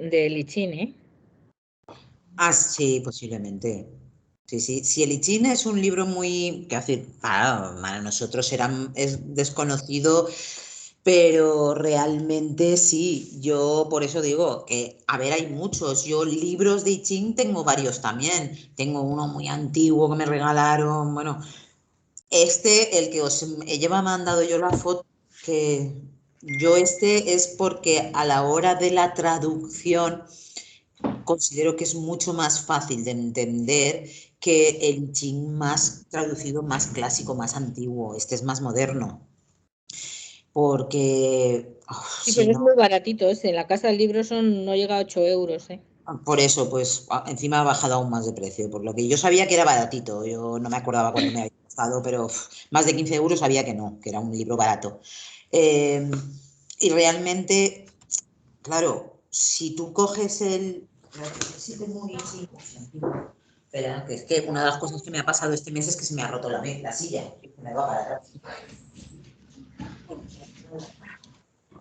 del I Ching, ¿eh? Ah, sí, posiblemente. Sí, sí. Si el I Ching es un libro muy, que hace, para nosotros es desconocido, pero realmente sí. Yo por eso digo que, a ver, hay muchos. Yo libros de I Ching tengo varios también. Tengo uno muy antiguo que me regalaron. Bueno, el que os lleva mandado yo la foto, que yo es porque a la hora de la traducción considero que es mucho más fácil de entender que el Ching más traducido, más clásico, más antiguo. Este es más moderno. Porque, Sí, si pero es no, muy baratito ese. En la casa del libro no llega a 8 euros, ¿eh? por eso, pues encima ha bajado aún más de precio. Por lo que yo sabía que era baratito. Yo no me acordaba cuánto me había costado, pero más de 15 euros sabía que no, que era un libro barato. Eh, y realmente, claro, si tú coges el... Espera, que es que una de las cosas que me ha pasado este mes es que se me ha roto la silla. Me va para atrás.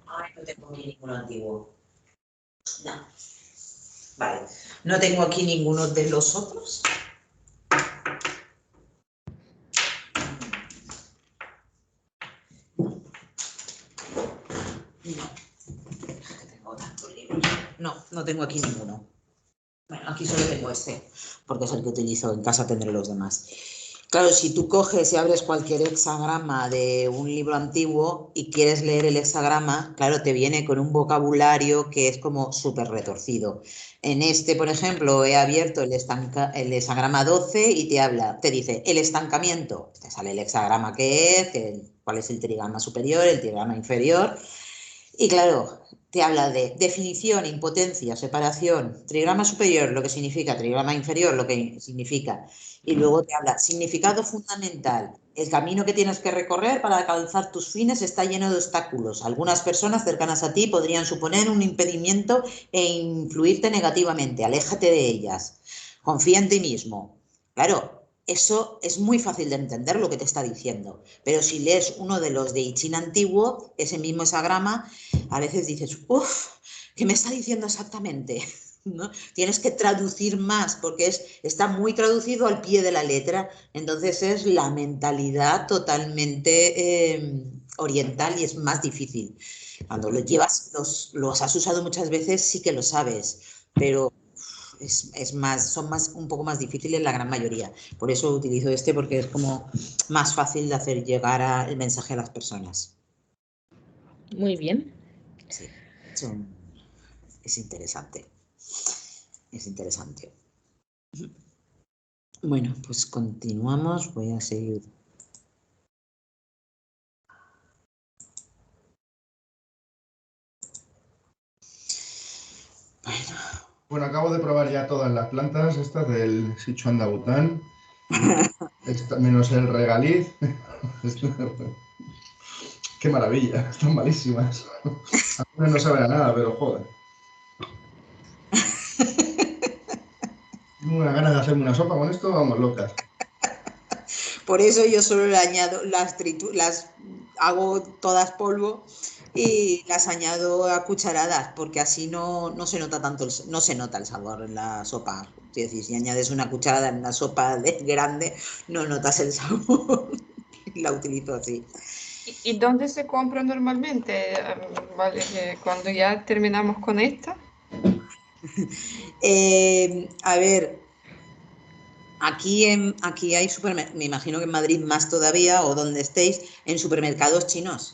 Ay, no tengo aquí ninguno antiguo. No. Vale. No tengo aquí ninguno de los otros. No. Tengo tantos libros. No, no tengo aquí ninguno. Bueno, aquí solo tengo este, porque es el que utilizo. En casa tendré los demás. Claro, si tú coges y abres cualquier hexagrama de un libro antiguo y quieres leer el hexagrama, claro, te viene con un vocabulario que es como súper retorcido. En este, por ejemplo, he abierto el hexagrama 12 y te dice el estancamiento. Te sale el hexagrama que es, cuál es el trigrama superior, el trigrama inferior. Y claro, te habla de definición, impotencia, separación, trigrama superior, lo que significa, trigrama inferior, lo que significa. Y luego te habla significado fundamental. El camino que tienes que recorrer para alcanzar tus fines está lleno de obstáculos. Algunas personas cercanas a ti podrían suponer un impedimento e influirte negativamente. Aléjate de ellas. Confía en ti mismo. Claro, eso es muy fácil de entender lo que te está diciendo. Pero si lees uno de los de I Ching antiguo, ese mismo hexagrama, a veces dices, uff, ¿qué me está diciendo exactamente? ¿No? Tienes que traducir más porque está muy traducido al pie de la letra, entonces es la mentalidad totalmente oriental y es más difícil. Cuando lo llevas, los has usado muchas veces, sí que lo sabes, pero son un poco más difíciles la gran mayoría. Por eso utilizo este, porque es como más fácil de hacer llegar el mensaje a las personas. Muy bien. Sí, es interesante. Es interesante. Bueno, pues continuamos. Voy a seguir. Bueno, acabo de probar ya todas las plantas estas del Sichuan de Bután, menos el regaliz. Qué maravilla, están malísimas. Algunas no saben a nada, pero joder. Tengo una ganas de hacerme una sopa con esto, vamos locas. Por eso yo solo le añado las hago todas polvo y las añado a cucharadas, porque así no se nota tanto, no se nota el sabor en la sopa. Es decir, si añades una cucharada en una sopa grande, no notas el sabor. La utilizo así. ¿Y dónde se compra normalmente? Vale, cuando ya terminamos con esta. A ver, aquí hay supermercados, me imagino que en Madrid más todavía, o donde estéis, en supermercados chinos.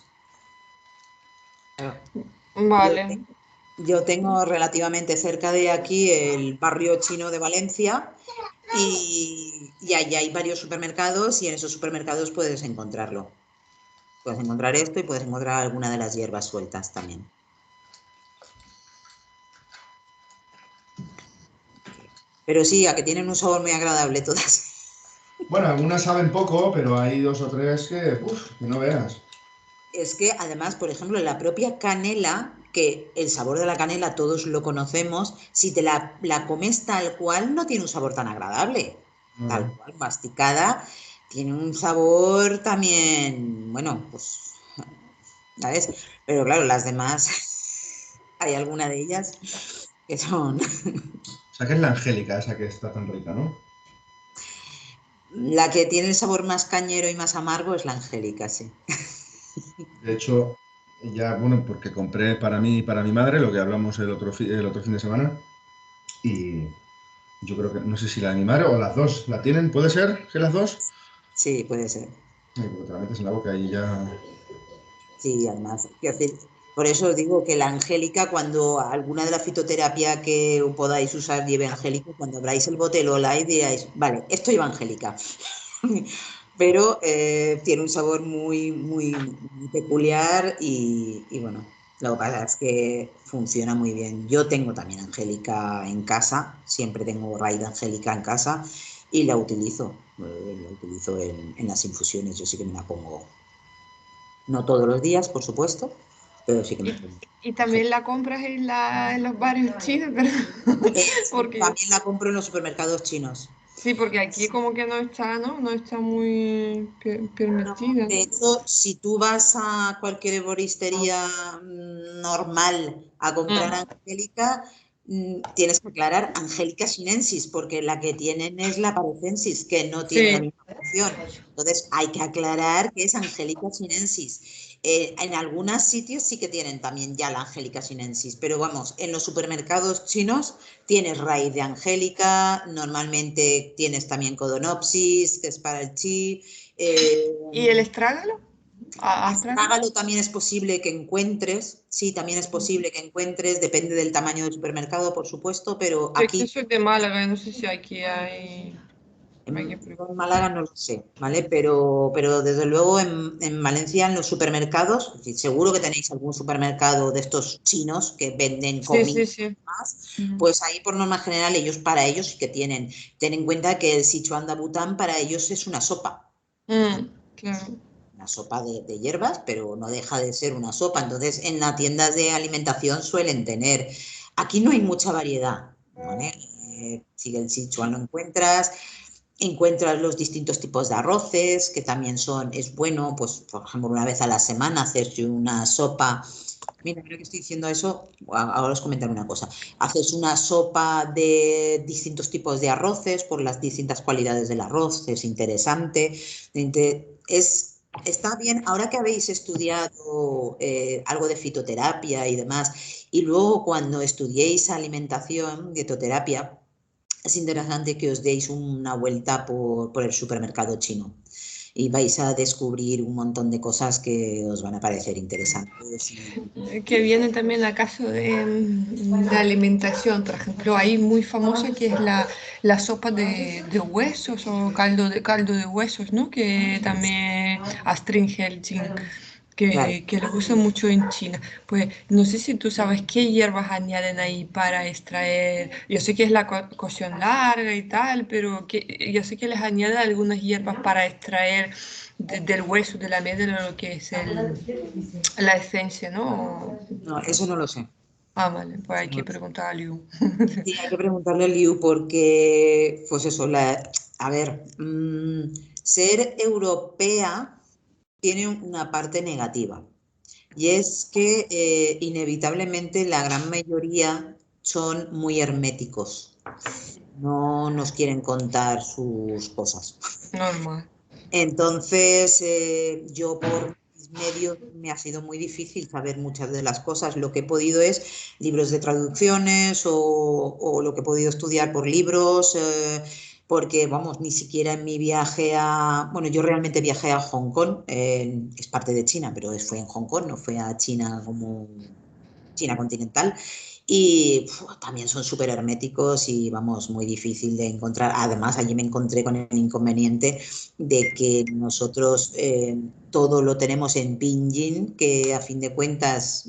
Yo, Vale. yo tengo relativamente cerca de aquí el barrio chino de Valencia y allí hay varios supermercados y en esos supermercados puedes encontrarlo. Puedes encontrar esto y puedes encontrar alguna de las hierbas sueltas también. Pero sí, a que tienen un sabor muy agradable todas. Bueno, algunas saben poco, pero hay dos o tres que no veas. Es que además, por ejemplo, la propia canela, que el sabor de la canela todos lo conocemos, si te la comes tal cual, no tiene un sabor tan agradable. Tal cual, masticada, tiene un sabor también, bueno, pues, ¿sabes? Pero claro, las demás, hay alguna de ellas que son... O sea, que es la Angélica esa que está tan rica, ¿no? La que tiene el sabor más cañero y más amargo es la Angélica, sí. De hecho, ya, bueno, porque compré para mí y para mi madre lo que hablamos el otro fin de semana. Y yo creo que, no sé si la de mi madre o las dos, ¿la tienen? ¿Puede ser que las dos? Sí, puede ser. Ay, porque te la metes en la boca y ya... Sí, además, quiero decir, por eso os digo que la Angélica, cuando alguna de la fitoterapia que podáis usar lleve Angélica, cuando abráis el bote Lola y diráis, vale, esto lleva Angélica. Pero tiene un sabor muy peculiar y bueno, lo que pasa es que funciona muy bien. Yo tengo también Angélica en casa, siempre tengo raíz de Angélica en casa y la utilizo en las infusiones, yo sí que me la pongo, no todos los días, por supuesto, pero sí que me Y, pongo. y también la compras en los barrios chinos, pero porque También la compro en los supermercados chinos. sí, porque aquí como que no está, ¿no? No está muy No, permitida, de ¿no? hecho, si tú vas a cualquier herboristería normal a comprar Mm, Angélica, tienes que aclarar Angélica sinensis, porque la que tienen es la Paracensis, que no tiene la sí, misma función. Entonces, hay que aclarar que es Angélica sinensis. En algunos sitios sí que tienen también ya la Angélica sinensis, pero vamos, en los supermercados chinos tienes raíz de Angélica, normalmente tienes también Codonopsis, que es para el chi. ¿y el estrágalo? ¿Astrágalo? Astrágalo también es posible que encuentres, sí, también es posible que encuentres, depende del tamaño del supermercado, por supuesto, pero Yo que aquí soy de Málaga, no sé si aquí hay que en Málaga no lo sé, ¿vale? Pero desde luego en Valencia, en los supermercados, seguro que tenéis algún supermercado de estos chinos que venden Sí, comida sí, y sí. demás, Ujú. pues ahí por norma general para ellos sí que tienen. Ten en cuenta que el Sichuan de Bután para ellos es una sopa. Claro. Una sopa de hierbas, pero no deja de ser una sopa. Entonces, en las tiendas de alimentación suelen tener. Aquí no hay mucha variedad, ¿vale? Si el Sichuan lo encuentras los distintos tipos de arroces, que también es bueno, pues, por ejemplo, una vez a la semana hacerse una sopa. Mira, creo que estoy diciendo eso, ahora os comentaré una cosa. Haces una sopa de distintos tipos de arroces por las distintas cualidades del arroz, es interesante. Está bien, ahora que habéis estudiado algo de fitoterapia y demás, y luego cuando estudiéis alimentación, dietoterapia, es interesante que os deis una vuelta por el supermercado chino y vais a descubrir un montón de cosas que os van a parecer interesantes. Que viene también a caso de alimentación, por ejemplo, hay muy famosa que es la sopa de huesos o caldo de huesos, ¿no? Que también astringente, Claro. que lo usan mucho en China. Pues no sé si tú sabes qué hierbas añaden ahí para extraer. Yo sé que es la cocción larga y tal, pero yo sé que les añaden algunas hierbas para extraer del hueso, de la médula, lo que es la esencia, ¿no? No, eso no lo sé. Ah, vale, pues hay No que lo sé. preguntar a Liu. Sí, hay que preguntarle a Liu porque, pues eso, a ver, ser europea tiene una parte negativa y es que inevitablemente la gran mayoría son muy herméticos, no nos quieren contar sus cosas. Normal. Entonces, yo por mis medios me ha sido muy difícil saber muchas de las cosas. Lo que he podido es libros de traducciones o lo que he podido estudiar por libros, porque, vamos, ni siquiera en mi viaje bueno, yo realmente viajé a Hong Kong, es parte de China, pero fue en Hong Kong, no fue a China como China continental. Y también son súper herméticos y vamos, muy difícil de encontrar. Además, allí me encontré con el inconveniente de que nosotros todo lo tenemos en pinyin, que a fin de cuentas,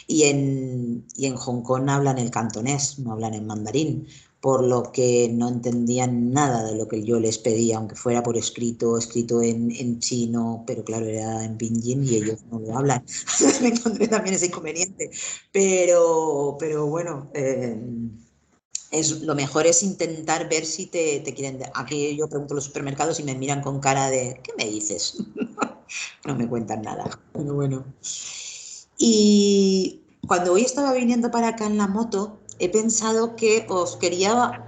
y en Hong Kong hablan el cantonés, no hablan en mandarín, por lo que no entendían nada de lo que yo les pedía, aunque fuera por escrito en chino, pero claro, era en pinyin y ellos no lo hablan. Me encontré también ese inconveniente. Pero bueno, lo mejor es intentar ver si te quieren. Aquí yo pregunto en los supermercados y me miran con cara de, ¿qué me dices? No me cuentan nada. Pero bueno. Y cuando hoy estaba viniendo para acá en la moto, he pensado que os quería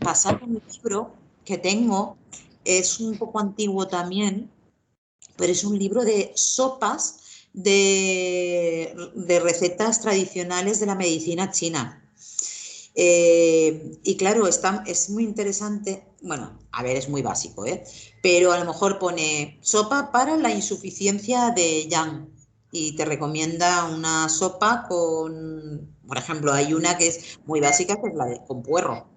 pasar un libro que tengo, es un poco antiguo también, pero es un libro de sopas de recetas tradicionales de la medicina china. Y claro, es muy interesante, bueno, a ver, es muy básico, pero a lo mejor pone sopa para la insuficiencia de Yang y te recomienda una sopa con, por ejemplo, hay una que es muy básica, que es la de con puerro,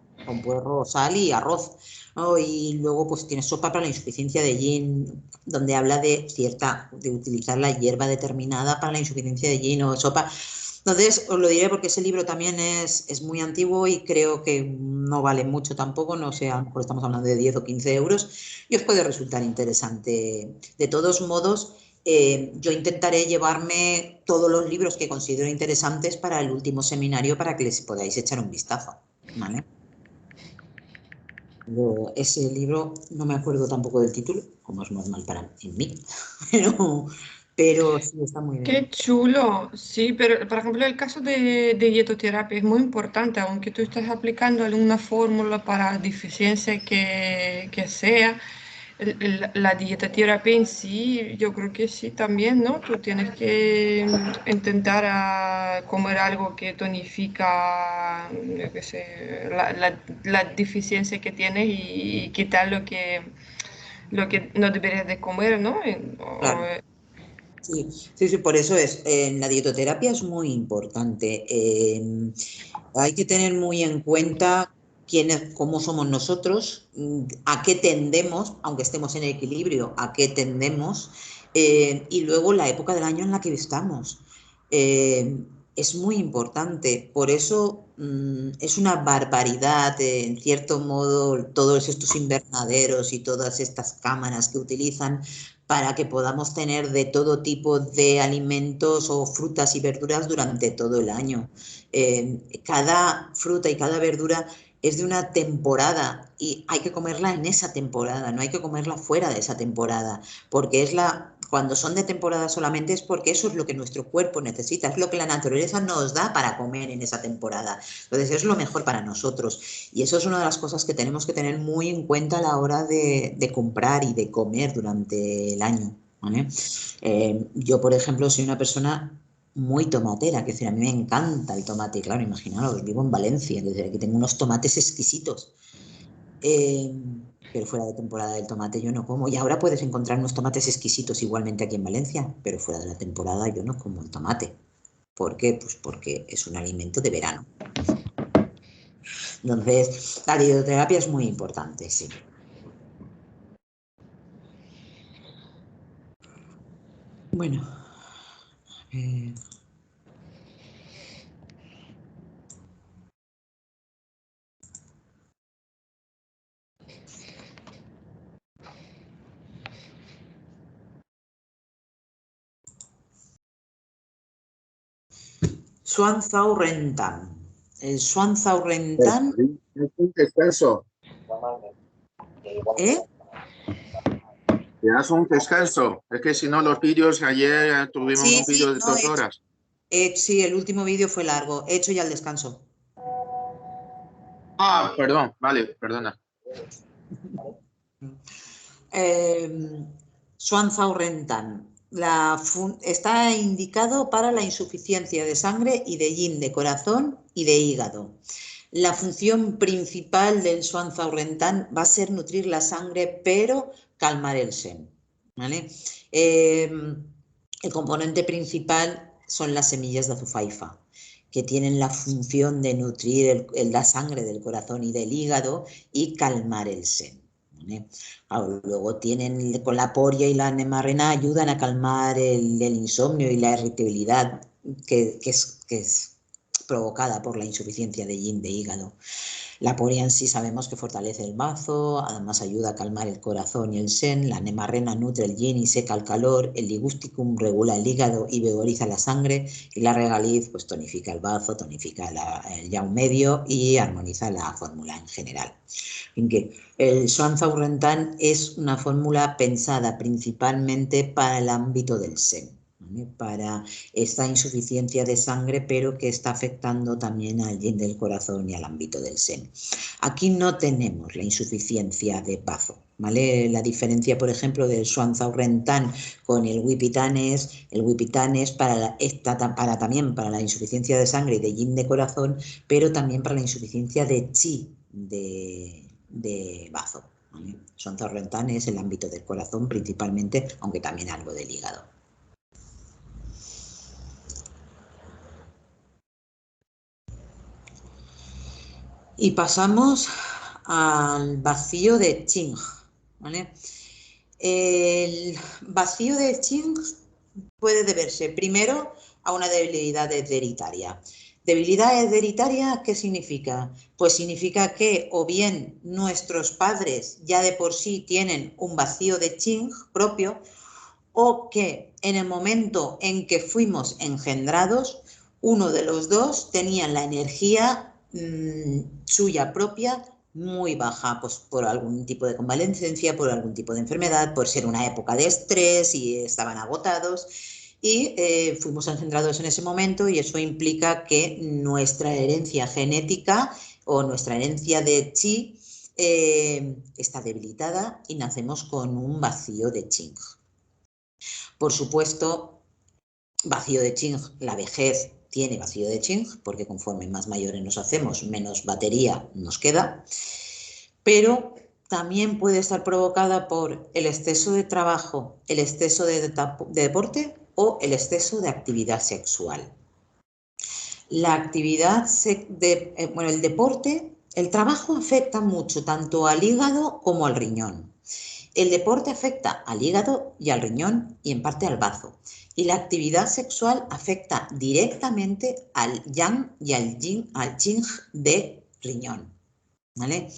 sal y arroz, ¿no? Y luego pues tienes sopa para la insuficiencia de Yin, donde habla de utilizar la hierba determinada para la insuficiencia de Yin o sopa. Entonces, os lo diré porque ese libro también es muy antiguo y creo que no vale mucho tampoco, no sé, a lo mejor estamos hablando de 10 o 15 euros y os puede resultar interesante. De todos modos, yo intentaré llevarme todos los libros que considero interesantes para el último seminario para que les podáis echar un vistazo, ¿vale? Ese libro, no me acuerdo tampoco del título, como es normal en mí, pero sí está muy bien. Qué chulo, sí, pero por ejemplo el caso de dietoterapia es muy importante, aunque tú estés aplicando alguna fórmula para deficiencia que sea, la dietoterapia en sí, yo creo que sí también, ¿no? Tú tienes que intentar comer algo que tonifica, yo qué sé, la deficiencia que tienes y quitar lo que no deberías de comer, ¿no? Claro. Sí, sí, sí, por eso es. La dietoterapia es muy importante. Hay que tener muy en cuenta cómo somos nosotros, a qué tendemos, aunque estemos en equilibrio, a qué tendemos, y luego la época del año en la que estamos. Es muy importante. Por eso es una barbaridad, en cierto modo, todos estos invernaderos y todas estas cámaras que utilizan para que podamos tener de todo tipo de alimentos o frutas y verduras durante todo el año. Cada fruta y cada verdura es de una temporada y hay que comerla en esa temporada, no hay que comerla fuera de esa temporada, porque cuando son de temporada solamente es porque eso es lo que nuestro cuerpo necesita, es lo que la naturaleza nos da para comer en esa temporada. Entonces es lo mejor para nosotros y eso es una de las cosas que tenemos que tener muy en cuenta a la hora de comprar y de comer durante el año, ¿vale? Yo, por ejemplo, soy una persona muy tomatera, que decir, a mí me encanta el tomate, claro, imaginaos, vivo en Valencia, es decir, aquí tengo unos tomates exquisitos, pero fuera de temporada del tomate yo no como, y ahora puedes encontrar unos tomates exquisitos igualmente aquí en Valencia, pero fuera de la temporada yo no como el tomate. ¿Por qué? Pues porque es un alimento de verano. Entonces, la dietoterapia es muy importante, sí. Bueno, Xuanzao Rentan. El Xuanzao Rentan. Es un descanso. ¿Eh? Te das un descanso. Es que si no, los vídeos, ayer tuvimos un vídeo de 2 horas. Sí, el último vídeo fue largo. He hecho ya el descanso. Ah, perdón, vale, perdona. Xuanzao Rentan. Está indicado para la insuficiencia de sangre y de yin, de corazón y de hígado. La función principal del Xuanzao Rentan va a ser nutrir la sangre, pero calmar el Shen, ¿vale? El componente principal son las semillas de azufaifa, que tienen la función de nutrir la sangre del corazón y del hígado y calmar el Shen. Claro, luego tienen con la poria y la nemarrena ayudan a calmar el insomnio y la irritabilidad que es provocada por la insuficiencia de yin de hígado. La poria en sí sabemos que fortalece el bazo, además ayuda a calmar el corazón y el shen, la nemarrena nutre el yin y seca el calor, el ligusticum regula el hígado y vigoriza la sangre, y la regaliz pues tonifica el bazo, tonifica el yang medio y armoniza la fórmula en general. En que el Xuanzao Rentan es una fórmula pensada principalmente para el ámbito del shen, ¿vale? Para esta insuficiencia de sangre, pero que está afectando también al yin del corazón y al ámbito del seno. Aquí no tenemos la insuficiencia de bazo, ¿vale? La diferencia, por ejemplo, del Xuanzao-Rentan con el Wipitan es también para la insuficiencia de sangre y de yin de corazón, pero también para la insuficiencia de chi de bazo, ¿vale? Xuanzao-Rentan es el ámbito del corazón principalmente, aunque también algo del hígado. Y pasamos al vacío de Qing, ¿vale? El vacío de Qing puede deberse primero a una debilidad hereditaria. ¿Debilidad hereditaria qué significa? Pues significa que o bien nuestros padres ya de por sí tienen un vacío de Qing propio, o que en el momento en que fuimos engendrados, uno de los dos tenía la energía suya propia muy baja, pues por algún tipo de convalescencia, por algún tipo de enfermedad, por ser una época de estrés y estaban agotados, y fuimos engendrados en ese momento, y eso implica que nuestra herencia genética o nuestra herencia de chi está debilitada y nacemos con un vacío de Qing. Por supuesto, vacío de Qing, la vejez tiene vacío de Qing, porque conforme más mayores nos hacemos, menos batería nos queda, pero también puede estar provocada por el exceso de trabajo, el exceso de deporte o el exceso de actividad sexual. La actividad, el deporte, el trabajo afecta mucho tanto al hígado como al riñón. El deporte afecta al hígado y al riñón y en parte al bazo. Y la actividad sexual afecta directamente al yang y al qing de riñón, ¿vale?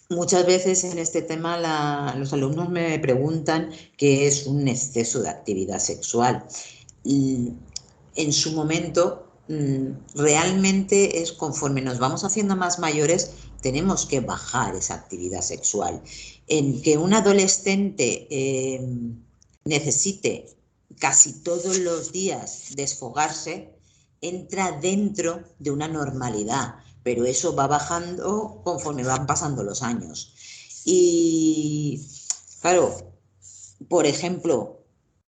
Muchas veces en este tema los alumnos me preguntan qué es un exceso de actividad sexual. En su momento, realmente es conforme nos vamos haciendo más mayores, tenemos que bajar esa actividad sexual. En que un adolescente necesite casi todos los días desfogarse, entra dentro de una normalidad, pero eso va bajando conforme van pasando los años. Y claro, por ejemplo,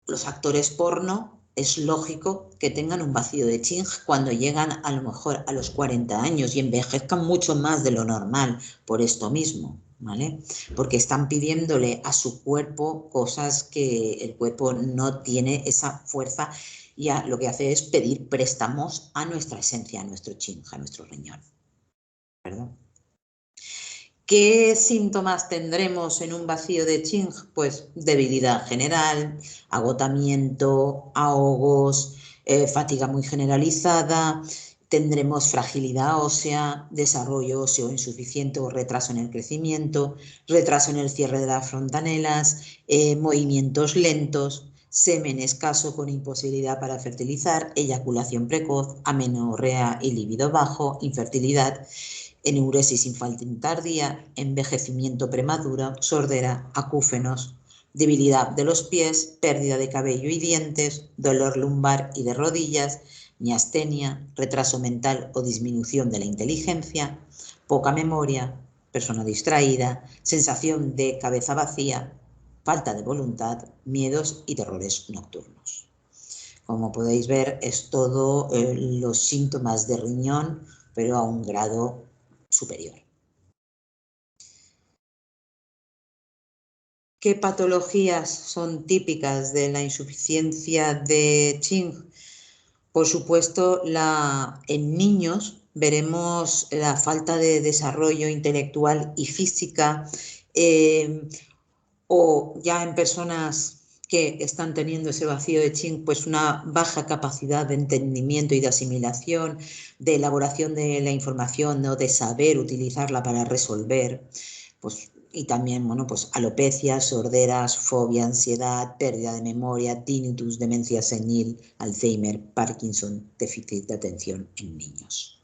los actores porno, es lógico que tengan un vacío de Qing cuando llegan a lo mejor a los 40 años y envejezcan mucho más de lo normal por esto mismo, ¿vale? Porque están pidiéndole a su cuerpo cosas que el cuerpo no tiene esa fuerza, y lo que hace es pedir préstamos a nuestra esencia, a nuestro Qing, a nuestro riñón. ¿Perdón? ¿Qué síntomas tendremos en un vacío de Qing? Pues debilidad general, agotamiento, ahogos, fatiga muy generalizada, tendremos fragilidad ósea, desarrollo óseo insuficiente o retraso en el crecimiento, retraso en el cierre de las fontanelas, movimientos lentos, semen escaso con imposibilidad para fertilizar, eyaculación precoz, amenorrea y libido bajo, infertilidad, enuresis infantil tardía, envejecimiento prematuro, sordera, acúfenos, debilidad de los pies, pérdida de cabello y dientes, dolor lumbar y de rodillas, miastenia, retraso mental o disminución de la inteligencia, poca memoria, persona distraída, sensación de cabeza vacía, falta de voluntad, miedos y terrores nocturnos. Como podéis ver, es todo los síntomas de riñón, pero a un grado superior. ¿Qué patologías son típicas de la insuficiencia de Qing? Por supuesto, en niños veremos la falta de desarrollo intelectual y física, o ya en personas que están teniendo ese vacío de Qing, pues una baja capacidad de entendimiento y de asimilación, de elaboración de la información, ¿no? De saber utilizarla para resolver, pues, y también, bueno, pues alopecias, sorderas, fobia, ansiedad, pérdida de memoria, tinnitus, demencia senil, Alzheimer, Parkinson, déficit de atención en niños.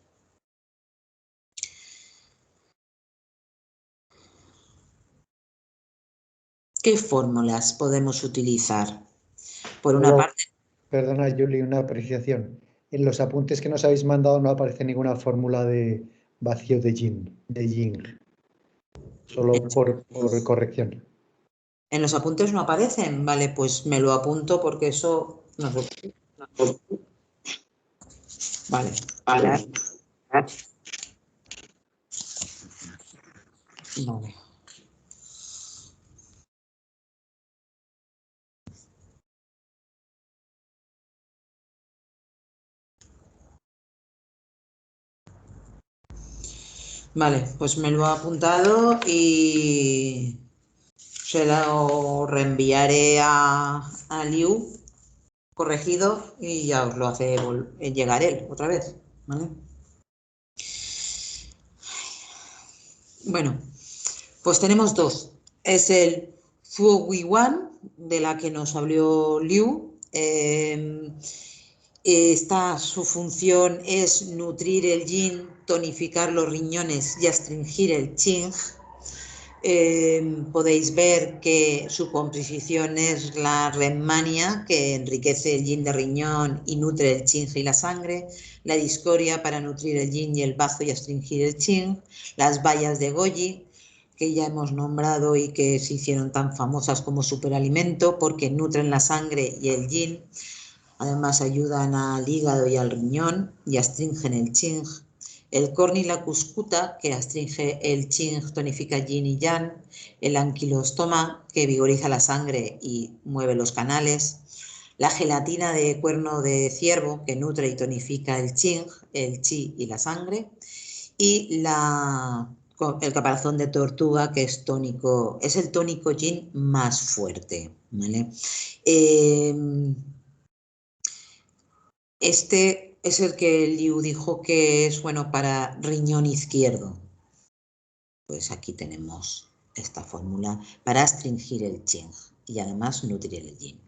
¿Qué fórmulas podemos utilizar? por una parte. Perdona, Juli, una apreciación. En los apuntes que nos habéis mandado no aparece ninguna fórmula de vacío de yin. Solo por corrección. En los apuntes no aparecen, vale, pues me lo apunto porque eso no sé. Vale. Vale. Vale, pues me lo he apuntado y se lo reenviaré a Liu corregido y ya os lo hace llegar él otra vez, ¿vale? Bueno, pues tenemos dos. Es el Fuogui Wan, de la que nos habló Liu. Su función es nutrir el yin, tonificar los riñones y astringir el qing. Podéis ver que su composición es la renmania, que enriquece el yin de riñón y nutre el qing y la sangre, la discoria para nutrir el yin y el bazo y astringir el qing, las bayas de goji, que ya hemos nombrado y que se hicieron tan famosas como superalimento porque nutren la sangre y el yin, además ayudan al hígado y al riñón y astringen el qing. El corni y la cuscuta, que astringe el qing, tonifica yin y yang. El anquilostoma, que vigoriza la sangre y mueve los canales. La gelatina de cuerno de ciervo, que nutre y tonifica el qing, el chi y la sangre. Y el caparazón de tortuga, que es tónico, es el tónico yin más fuerte, ¿vale? Este es el que Liu dijo que es bueno para riñón izquierdo. Pues aquí tenemos esta fórmula para astringir el qing y además nutrir el yin.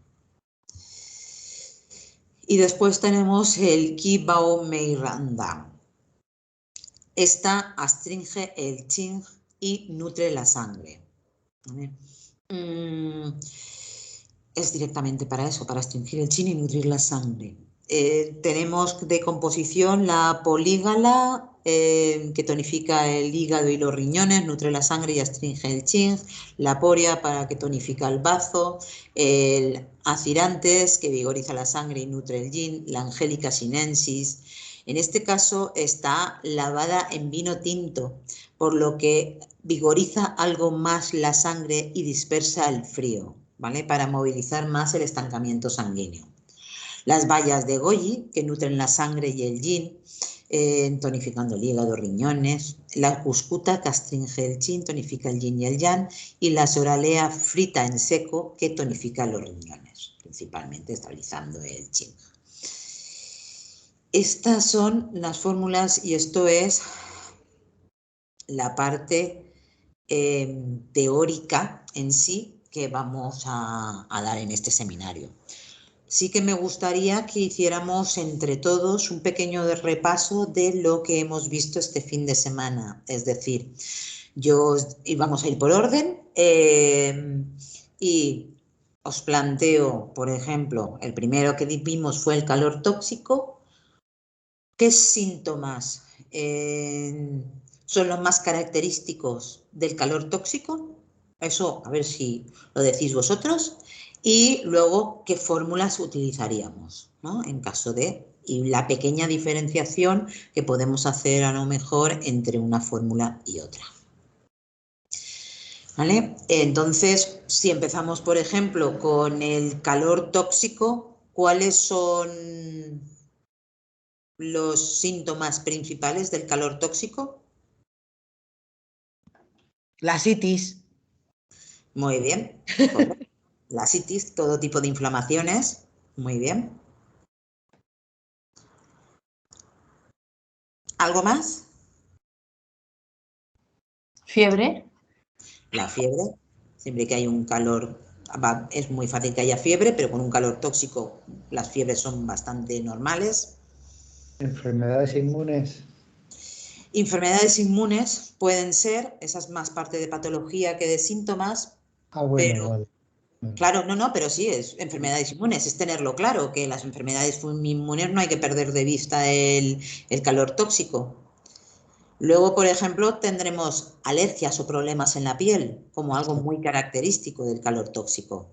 Y después tenemos el Qi Bao Mei Ran Dan. Esta astringe el qing y nutre la sangre. ¿Vale? Es directamente para eso, para astringir el qing y nutrir la sangre. Tenemos de composición la polígala, que tonifica el hígado y los riñones, nutre la sangre y astringe el qing, la poria para que tonifica el bazo, el acirantes, que vigoriza la sangre y nutre el yin, la angélica sinensis. En este caso está lavada en vino tinto, por lo que vigoriza algo más la sangre y dispersa el frío, ¿vale? Para movilizar más el estancamiento sanguíneo. Las bayas de goji, que nutren la sangre y el yin, tonificando el hígado, riñones. La cuscuta, que astringe el qing, tonifica el yin y el yang. Y la soralea frita en seco, que tonifica los riñones, principalmente estabilizando el qing. Estas son las fórmulas y esto es la parte teórica en sí que vamos a dar en este seminario. Sí que me gustaría que hiciéramos entre todos un pequeño repaso de lo que hemos visto este fin de semana. Es decir, vamos a ir por orden y os planteo, por ejemplo, el primero que vimos fue el calor tóxico. ¿Qué síntomas son los más característicos del calor tóxico? Eso, a ver si lo decís vosotros. Y luego, ¿qué fórmulas utilizaríamos, ¿no? En caso de... Y la pequeña diferenciación que podemos hacer a lo mejor entre una fórmula y otra. ¿Vale? Entonces, si empezamos, por ejemplo, con el calor tóxico, ¿cuáles son los síntomas principales del calor tóxico? La asitis. Muy bien. La asitis, todo tipo de inflamaciones. Muy bien. ¿Algo más? Fiebre. La fiebre. Siempre que hay un calor, es muy fácil que haya fiebre, pero con un calor tóxico las fiebres son bastante normales. Enfermedades inmunes. Enfermedades inmunes pueden ser, esa es más parte de patología que de síntomas, Bueno, pero vale. Claro, no, pero sí, es enfermedades inmunes, es tenerlo claro, que las enfermedades inmunes no hay que perder de vista el calor tóxico. Luego, por ejemplo, tendremos alergias o problemas en la piel, como algo muy característico del calor tóxico.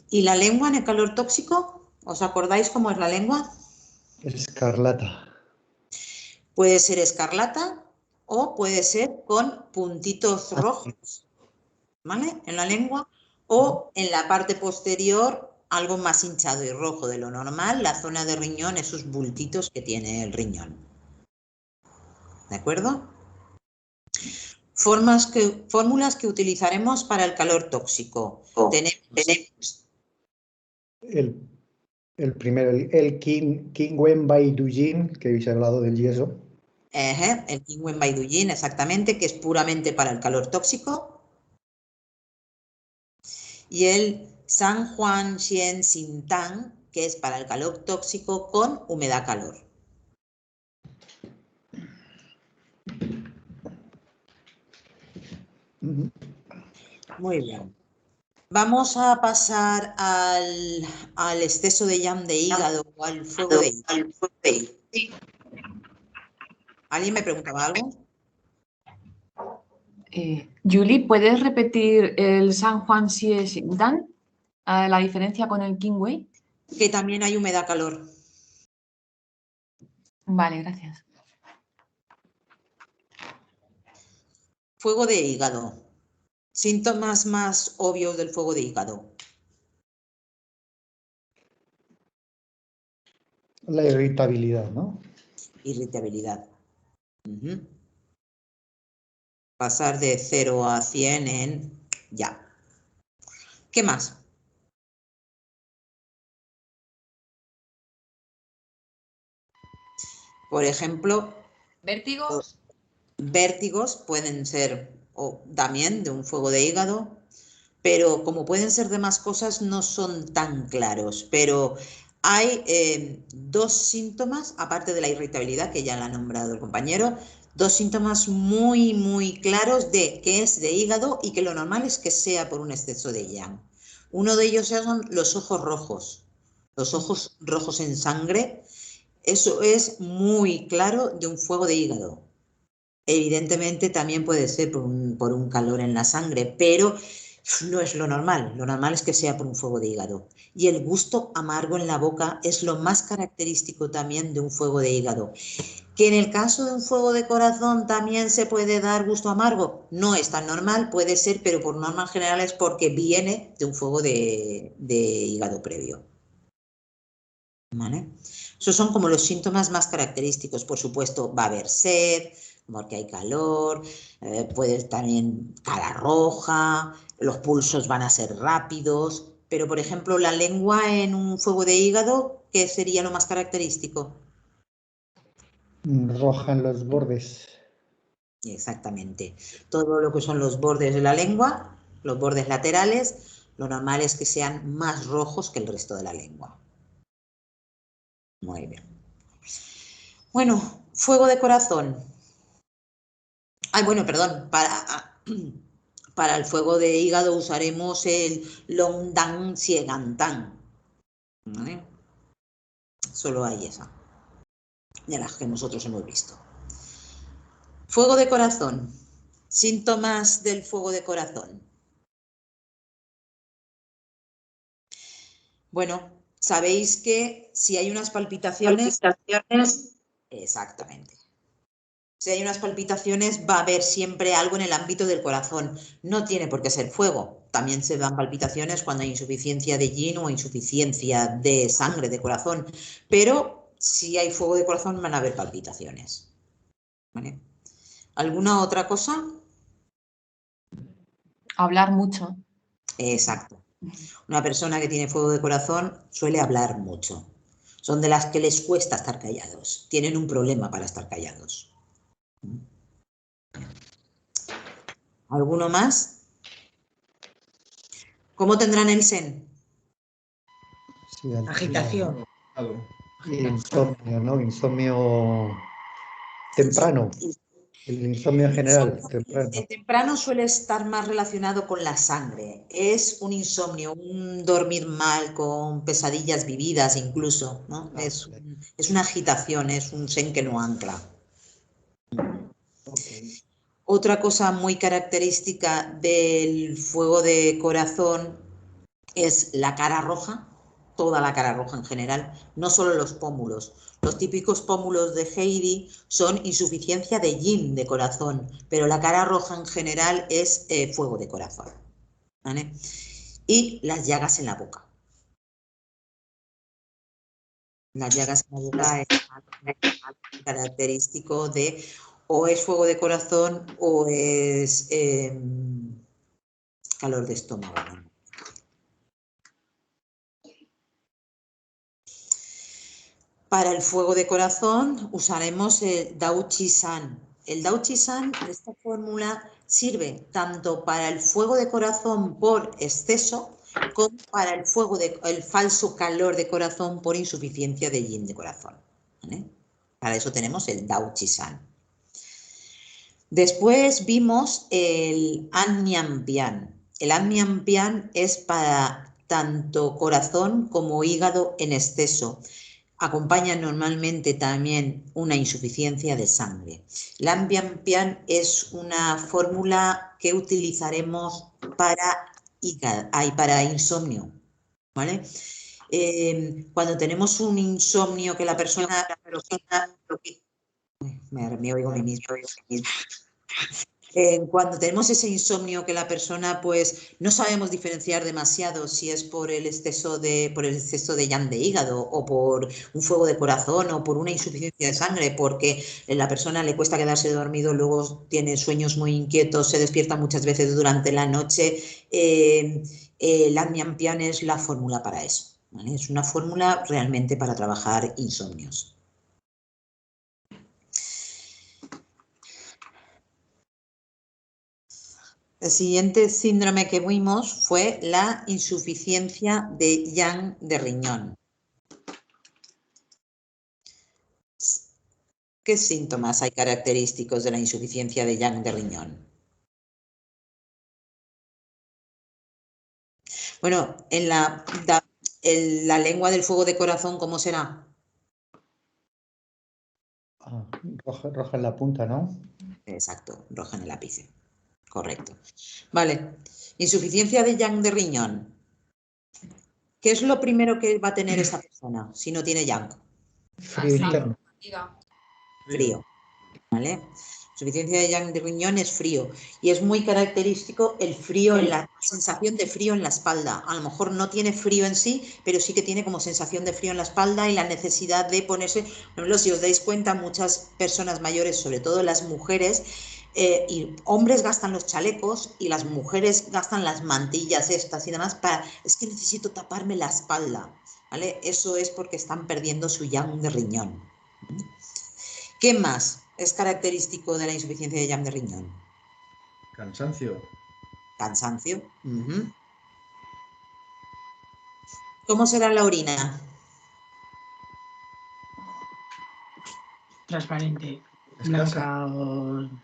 ¿Y la lengua en el calor tóxico? ¿Os acordáis cómo es la lengua? Escarlata. Puede ser escarlata o puede ser con puntitos rojos, ¿vale? En la lengua, o en la parte posterior algo más hinchado y rojo de lo normal, la zona de riñón, esos bultitos que tiene el riñón. ¿De acuerdo? Fórmulas que utilizaremos para el calor tóxico. Tenemos el primero, el Qingwen-Baidujin, que habéis hablado del yeso. el Qingwen-Baidujin, exactamente, que es puramente para el calor tóxico. Y el San Juan Xian Xintang, que es para el calor tóxico con humedad-calor. Muy bien. Vamos a pasar al exceso de yang de hígado o al fuego de hígado. ¿Alguien me preguntaba algo? Julie, ¿puedes repetir el San Juan Xie Xingdan? La diferencia con el Qingwei. Que también hay humedad-calor. Vale, gracias. Fuego de hígado. Síntomas más obvios del fuego de hígado. La irritabilidad, ¿no? Irritabilidad. Pasar de 0 a 100 en ya. ¿Qué más? Por ejemplo, ¿Vértigos? Vértigos pueden ser también de un fuego de hígado, pero como pueden ser de más cosas no son tan claros. Pero hay dos síntomas, aparte de la irritabilidad, que ya la ha nombrado el compañero, dos síntomas muy, muy claros de que es de hígado y que lo normal es que sea por un exceso de yang. Uno de ellos son los ojos rojos en sangre. Eso es muy claro de un fuego de hígado. Evidentemente también puede ser por un calor en la sangre, pero no es lo normal. Lo normal es que sea por un fuego de hígado. Y el gusto amargo en la boca es lo más característico también de un fuego de hígado. Que en el caso de un fuego de corazón también se puede dar gusto amargo. No es tan normal, puede ser, pero por norma general es porque viene de un fuego de hígado previo. ¿Vale? Esos son como los síntomas más característicos. Por supuesto, va a haber sed, porque hay calor, puede también cara roja, los pulsos van a ser rápidos, pero por ejemplo la lengua en un fuego de hígado, ¿qué sería lo más característico? Roja en los bordes. Exactamente. Todo lo que son los bordes de la lengua, los bordes laterales, lo normal es que sean más rojos que el resto de la lengua. Muy bien. Bueno, fuego de corazón. Ay, bueno, perdón, para el fuego de hígado usaremos el Longdan Xiegantan. ¿Vale? Solo hay esa, de las que nosotros hemos visto. Fuego de corazón. Síntomas del fuego de corazón. Bueno, sabéis que si hay unas palpitaciones. Exactamente. Si hay unas palpitaciones, va a haber siempre algo en el ámbito del corazón. No tiene por qué ser fuego. También se dan palpitaciones cuando hay insuficiencia de yin o insuficiencia de sangre, de corazón. Pero si hay fuego de corazón, van a haber palpitaciones. ¿Vale? ¿Alguna otra cosa? Hablar mucho. Exacto. Una persona que tiene fuego de corazón suele hablar mucho. Son de las que les cuesta estar callados. Tienen un problema para estar callados. ¿Alguno más? ¿Cómo tendrán el Sen? Sí, Agitación. Insomnio, ¿no? Insomnio temprano. El insomnio en general, temprano. El temprano suele estar más relacionado con la sangre. Es un insomnio, un dormir mal, con pesadillas vividas incluso, ¿no? Es una agitación, es un sen que no ancla. Okay. Otra cosa muy característica del fuego de corazón es la cara roja, toda la cara roja en general, no solo los pómulos. Los típicos pómulos de Heidi son insuficiencia de yin de corazón, pero la cara roja en general es fuego de corazón, ¿vale? Y las llagas en la boca. Las llagas en la boca es característico de o es fuego de corazón o es calor de estómago, ¿no? Para el fuego de corazón usaremos el Dao Chi San. El Dao Chi San, esta fórmula, sirve tanto para el fuego de corazón por exceso como para el falso calor de corazón por insuficiencia de yin de corazón, ¿vale? Para eso tenemos el Dao Chi San. Después vimos el An Mian Pian. El An Mian Pian es para tanto corazón como hígado en exceso. Acompaña normalmente también una insuficiencia de sangre. El An Mian Pian es una fórmula que utilizaremos para insomnio, ¿vale? Cuando tenemos un insomnio que la persona... Me oigo a mí mismo. Cuando tenemos ese insomnio que la persona pues no sabemos diferenciar demasiado si es por el exceso de yang de hígado o por un fuego de corazón o por una insuficiencia de sangre, porque a la persona le cuesta quedarse dormido, luego tiene sueños muy inquietos, se despierta muchas veces durante la noche. El An Mian Pian es la fórmula para eso, ¿vale? Es una fórmula realmente para trabajar insomnios. El siguiente síndrome que vimos fue la insuficiencia de yang de riñón. ¿Qué síntomas hay característicos de la insuficiencia de yang de riñón? Bueno, en la lengua del fuego de corazón, ¿cómo será? Roja en la punta, ¿no? Exacto, roja en el ápice. Correcto. Vale. Insuficiencia de yang de riñón. ¿Qué es lo primero que va a tener esa persona si no tiene yang? Frío interno. Frío. ¿Vale? Insuficiencia de yang de riñón es frío. Y es muy característico el frío, la sensación de frío en la espalda. A lo mejor no tiene frío en sí, pero sí que tiene como sensación de frío en la espalda y la necesidad de ponerse... Por ejemplo, si os dais cuenta, muchas personas mayores, sobre todo las mujeres, y hombres gastan los chalecos y las mujeres gastan las mantillas estas y demás para... Es que necesito taparme la espalda, ¿vale? Eso es porque están perdiendo su yang de riñón. ¿Qué más es característico de la insuficiencia de yang de riñón? Cansancio. Cansancio. ¿Cómo será la orina? Transparente. Escasa. Blanca.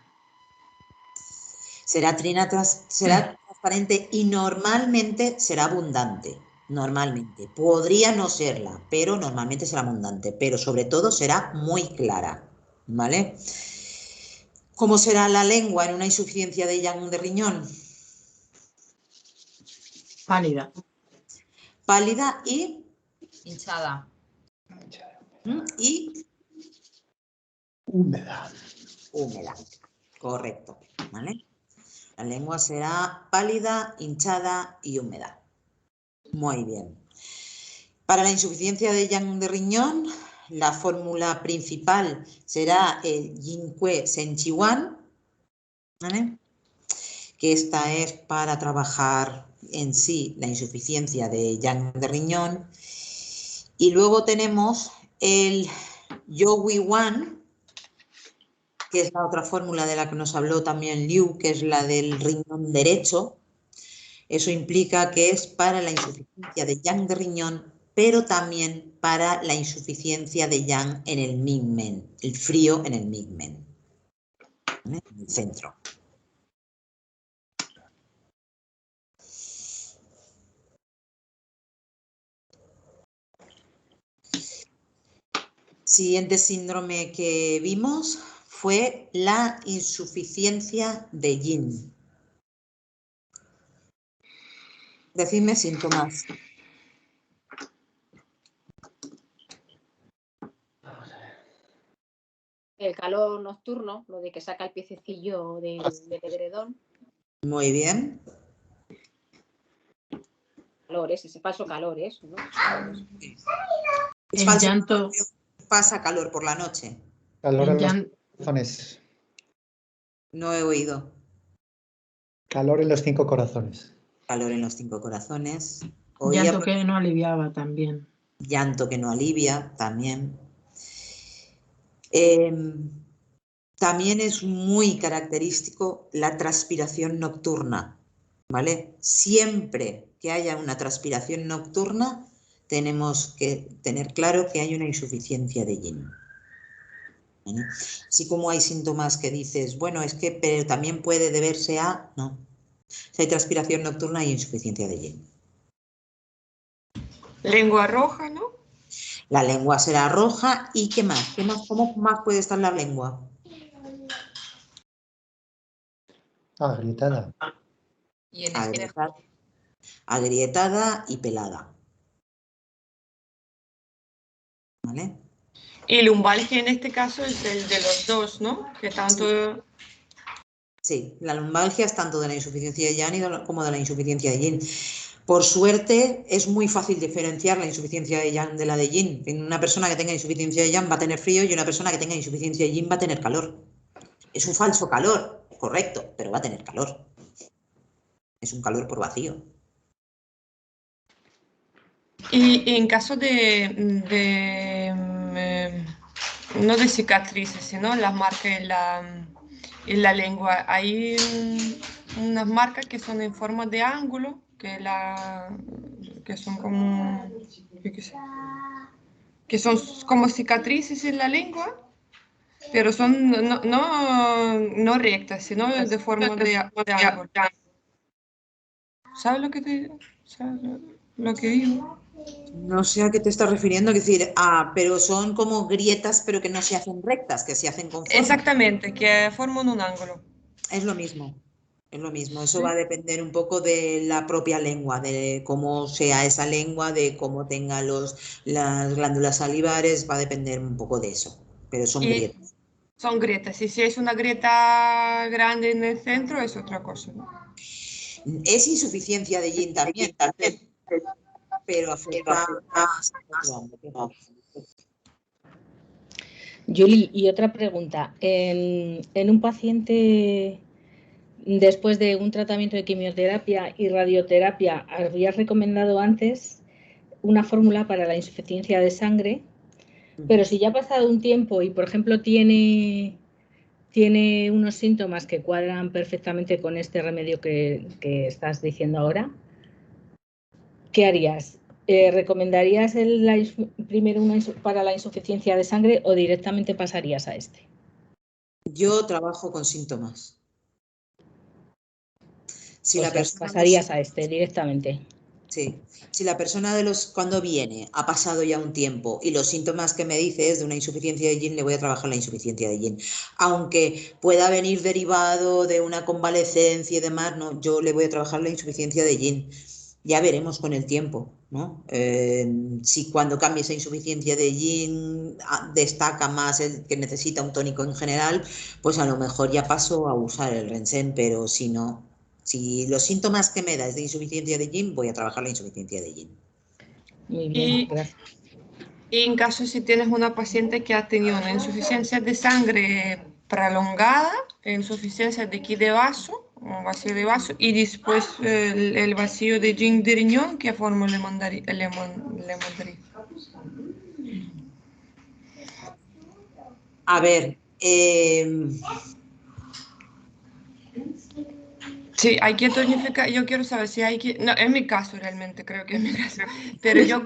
Será transparente y normalmente será abundante. Normalmente. Podría no serla, pero normalmente será abundante. Pero sobre todo será muy clara. ¿Vale? ¿Cómo será la lengua en una insuficiencia de yang de riñón? Pálida. Pálida y Hinchada. Y Húmeda. húmeda. Correcto. ¿Vale? La lengua será pálida, hinchada y húmeda. Muy bien. Para la insuficiencia de yang de riñón, la fórmula principal será el Yin Kue Sen Chi Wan, ¿vale? Que esta es para trabajar en sí la insuficiencia de yang de riñón. Y luego tenemos el Yo Wi Wan, que es la otra fórmula de la que nos habló también Liu, que es la del riñón derecho. Eso implica que es para la insuficiencia de yang de riñón, pero también para la insuficiencia de yang en el migmen, el frío en el migmen. ¿vale? En el centro. Siguiente síndrome que vimos fue la insuficiencia de yin. Decidme síntomas. El calor nocturno, lo de que saca el piececillo del edredón. Muy bien. Calores, ese falso calor, eso, ¿no? Es El falso. llanto. Pasa calor por la noche. Calor en El los llan- corazones. No he oído. Calor en los 5 corazones. Calor en los 5 corazones. Llanto que no aliviaba también. Llanto que no alivia también. También es muy característico la transpiración nocturna, ¿vale? Siempre que haya una transpiración nocturna, tenemos que tener claro que hay una insuficiencia de yin. ¿Vale? Así como hay síntomas que dices, bueno, es que pero también puede deberse a... No. Si hay transpiración nocturna, hay insuficiencia de yin. Lengua roja, ¿no? La lengua será roja y ¿qué más? ¿Cómo más puede estar la lengua? Agrietada. Y en Agrietada, agrietada y pelada. ¿Vale? Y lumbalgia en este caso es el de los dos, ¿no? Que tanto... Sí, la lumbalgia es tanto de la insuficiencia de yang como de la insuficiencia de yin. Por suerte, es muy fácil diferenciar la insuficiencia de yang de la de yin. Una persona que tenga insuficiencia de yang va a tener frío y una persona que tenga insuficiencia de yin va a tener calor. Es un falso calor, correcto, pero va a tener calor. Es un calor por vacío. Y en caso no de cicatrices, sino las marcas en la lengua, hay unas marcas que son en forma de ángulo, que son como, yo qué sé, que son como cicatrices en la lengua, pero son no rectas, sino de forma de ángulo. ¿Sabes lo que lo que digo? No sé a qué te estás refiriendo, es decir, pero son como grietas, pero que no se hacen rectas, que se hacen con forma. Exactamente, que forman un ángulo. Es lo mismo. Es lo mismo, eso Sí. va a depender un poco de la propia lengua, de cómo sea esa lengua, de cómo tenga las glándulas salivares, va a depender un poco de eso, pero son grietas. Son grietas, y si es una grieta grande en el centro es otra cosa, ¿no? Es insuficiencia de yin también, pero afecta más a otro ámbito. Julie, y otra pregunta. En un paciente después de un tratamiento de quimioterapia y radioterapia, habías recomendado antes una fórmula para la insuficiencia de sangre, pero si ya ha pasado un tiempo y, por ejemplo, tiene unos síntomas que cuadran perfectamente con este remedio que estás diciendo ahora, ¿qué harías? ¿Recomendarías primero para la insuficiencia de sangre o directamente pasarías a este? Yo trabajo con síntomas. Si la persona pasarías a este directamente. Sí, si la persona cuando viene ha pasado ya un tiempo y los síntomas que me dice es de una insuficiencia de yin, le voy a trabajar la insuficiencia de yin. Aunque pueda venir derivado de una convalecencia y demás, no, yo le voy a trabajar la insuficiencia de yin. Ya veremos con el tiempo, ¿no? Si cuando cambie esa insuficiencia de yin destaca más el que necesita un tónico en general, pues a lo mejor ya paso a usar el Ren-Sen, pero si no, si los síntomas que me da es de insuficiencia de yin, voy a trabajar la insuficiencia de yin. Muy bien, gracias. Y en caso si tienes una paciente que ha tenido una insuficiencia de sangre prolongada, insuficiencia de aquí de vaso, un vacío de vaso, y después el vacío de yin de riñón, ¿qué forma le mandaría? A ver, sí, hay que tonificar. Yo quiero saber si hay que. No, es mi caso realmente, creo que es mi caso. Pero yo.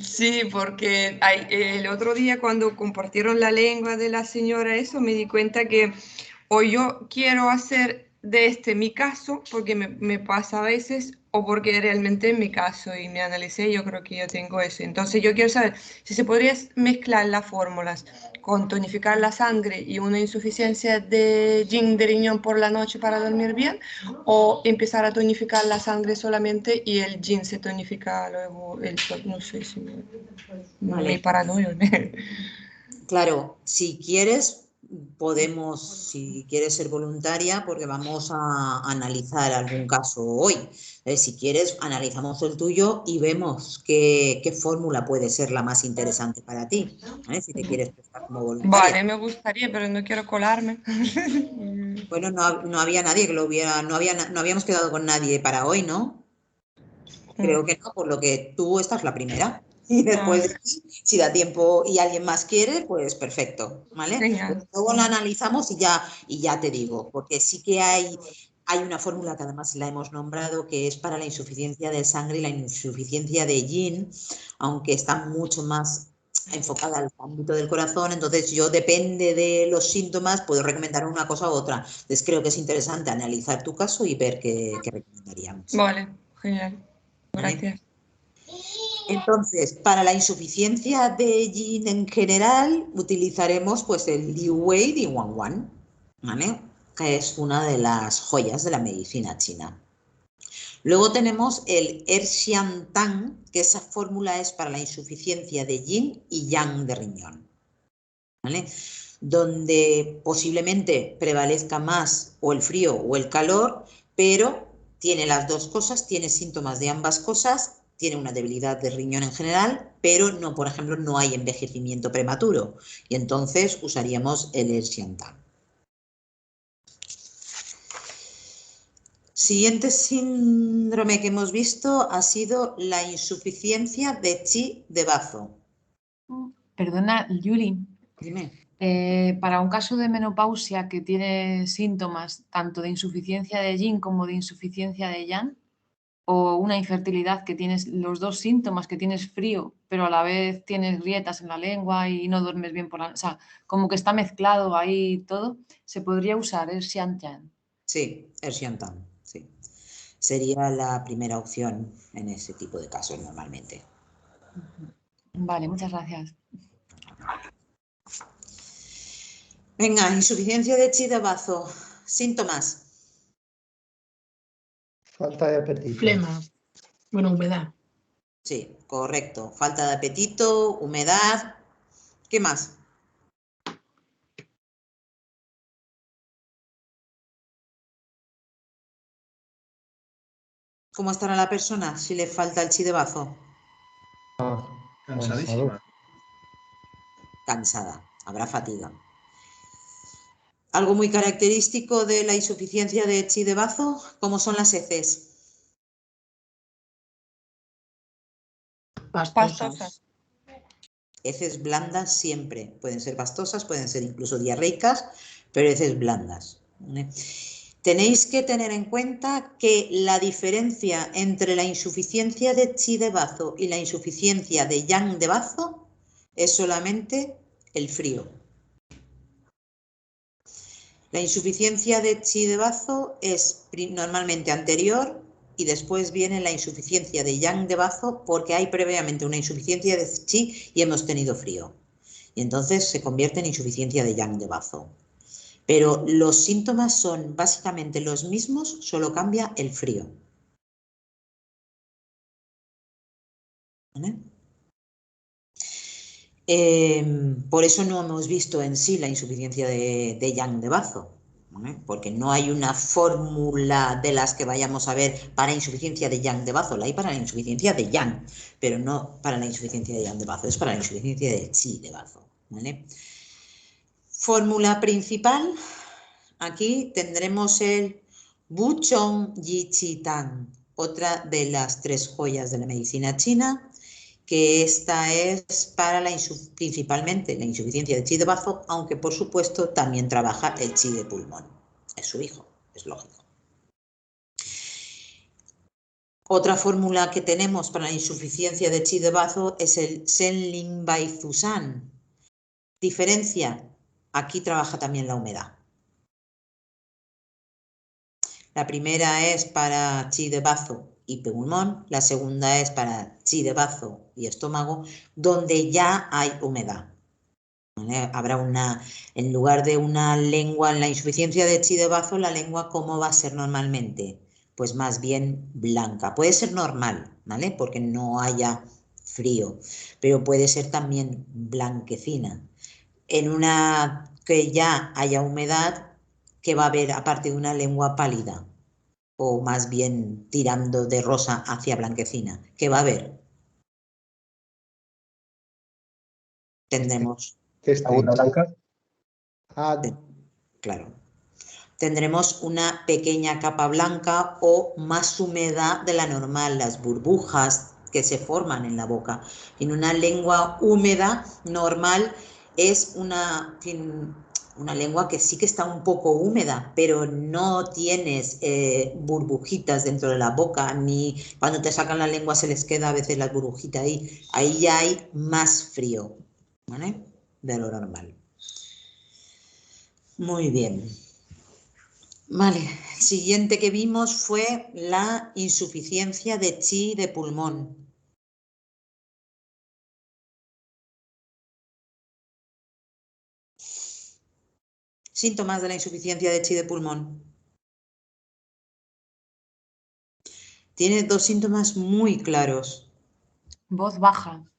Sí, porque el otro día cuando compartieron la lengua de la señora, eso me di cuenta que o yo quiero hacer de este mi caso, porque me pasa a veces, o porque realmente es mi caso y me analicé, yo creo que yo tengo eso. Entonces yo quiero saber si se podría mezclar las fórmulas con tonificar la sangre y una insuficiencia de yin de riñón por la noche para dormir bien, o empezar a tonificar la sangre solamente y el yin se tonifica luego, no sé si me paranoia. Claro, si quieres, podemos, si quieres ser voluntaria, porque vamos a analizar algún caso hoy. Si quieres, analizamos el tuyo y vemos qué fórmula puede ser la más interesante para ti, ¿vale? Si te quieres prestar como voluntaria. Vale, me gustaría, pero no quiero colarme. Bueno, no había nadie que lo hubiera, no habíamos quedado con nadie para hoy, ¿no? Creo que no, por lo que tú estás la primera. Y después de ti, si da tiempo y alguien más quiere, pues perfecto, ¿vale? Genial. Luego la analizamos y ya te digo, porque sí que hay una fórmula que además la hemos nombrado, que es para la insuficiencia de sangre y la insuficiencia de yin, aunque está mucho más enfocada al ámbito del corazón. Entonces yo, depende de los síntomas, puedo recomendar una cosa u otra. Entonces creo que es interesante analizar tu caso y ver qué recomendaríamos. Vale, genial. Gracias. Entonces, para la insuficiencia de yin en general, utilizaremos pues el Liu Wei Di-Wan-Wan, ¿vale? Que es una de las joyas de la medicina china. Luego tenemos el Erxian Tang, que esa fórmula es para la insuficiencia de yin y yang de riñón, ¿vale? Donde posiblemente prevalezca más o el frío o el calor, pero tiene las dos cosas, tiene síntomas de ambas cosas, tiene una debilidad de riñón en general, pero no, por ejemplo, no hay envejecimiento prematuro, y entonces usaríamos el Erxian Tang. Siguiente síndrome que hemos visto ha sido la insuficiencia de chi de bazo. Perdona, Yuli. Dime. Para un caso de menopausia que tiene síntomas tanto de insuficiencia de yin como de insuficiencia de yang, o una infertilidad que tienes los dos síntomas, que tienes frío, pero a la vez tienes grietas en la lengua y no duermes bien por la noche, o sea, como que está mezclado ahí todo, se podría usar el Xian Yang. Sí, Erxian Tang, sí. Sería la primera opción en ese tipo de casos normalmente. Vale, muchas gracias. Venga, insuficiencia de chi de bazo. Síntomas. Falta de apetito. Flema. Bueno, humedad. Sí, correcto. Falta de apetito, humedad. ¿Qué más? ¿Cómo estará la persona si le falta el chi de bazo? Cansadísima. Cansada. Habrá fatiga. Algo muy característico de la insuficiencia de chi de bazo, ¿cómo son las heces? Pastosas. Heces blandas siempre. Pueden ser pastosas, pueden ser incluso diarreicas, pero heces blandas, ¿vale? Tenéis que tener en cuenta que la diferencia entre la insuficiencia de chi de bazo y la insuficiencia de yang de bazo es solamente el frío. La insuficiencia de chi de bazo es normalmente anterior y después viene la insuficiencia de yang de bazo, porque hay previamente una insuficiencia de chi y hemos tenido frío. Y entonces se convierte en insuficiencia de yang de bazo. Pero los síntomas son básicamente los mismos, solo cambia el frío. ¿Vale? Por eso no hemos visto en sí la insuficiencia de yang de bazo, ¿vale? Porque no hay una fórmula de las que vayamos a ver para insuficiencia de yang de bazo. La hay para la insuficiencia de yang, pero no para la insuficiencia de yang de bazo, es para la insuficiencia de chi de bazo, ¿vale? Fórmula principal. Aquí tendremos el Buchong Yi Chi Tang, otra de las tres joyas de la medicina china, que esta es para principalmente la insuficiencia de chi de bazo, aunque por supuesto también trabaja el chi de pulmón. Es su hijo, es lógico. Otra fórmula que tenemos para la insuficiencia de chi de bazo es el Senlin Bai Zusan. Diferencia, aquí trabaja también la humedad. La primera es para chi de bazo y pulmón, la segunda es para chi de bazo y estómago, donde ya hay humedad. ¿Vale? Habrá en lugar de una lengua, en la insuficiencia de chi de bazo, la lengua ¿cómo va a ser normalmente? Pues más bien blanca. Puede ser normal, ¿vale? Porque no haya frío, pero puede ser también blanquecina. En una que ya haya humedad, ¿qué va a haber aparte de una lengua pálida? O más bien tirando de rosa hacia blanquecina. ¿Qué va a haber? Tendremos... Laguna blanca. Claro. Tendremos una pequeña capa blanca o más humedad de la normal, las burbujas que se forman en la boca. En una lengua húmeda normal es una lengua que sí que está un poco húmeda, pero no tienes burbujitas dentro de la boca, ni cuando te sacan la lengua se les queda a veces la burbujita ahí. Ahí ya hay más frío, ¿vale? De lo normal. Muy bien. Vale, el siguiente que vimos fue la insuficiencia de chi de pulmón. Síntomas de la insuficiencia de chi de pulmón. Tiene dos síntomas muy claros. Voz baja.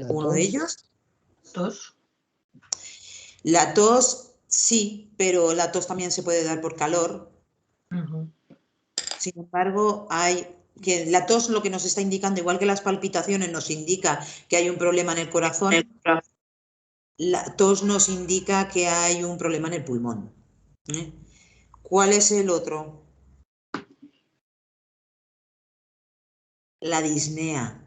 Uno de ellos. Tos. La tos, sí, pero la tos también se puede dar por calor. Sin embargo, la tos lo que nos está indicando, igual que las palpitaciones nos indica que hay un problema en el corazón, la tos nos indica que hay un problema en el pulmón. ¿Cuál es el otro? La disnea.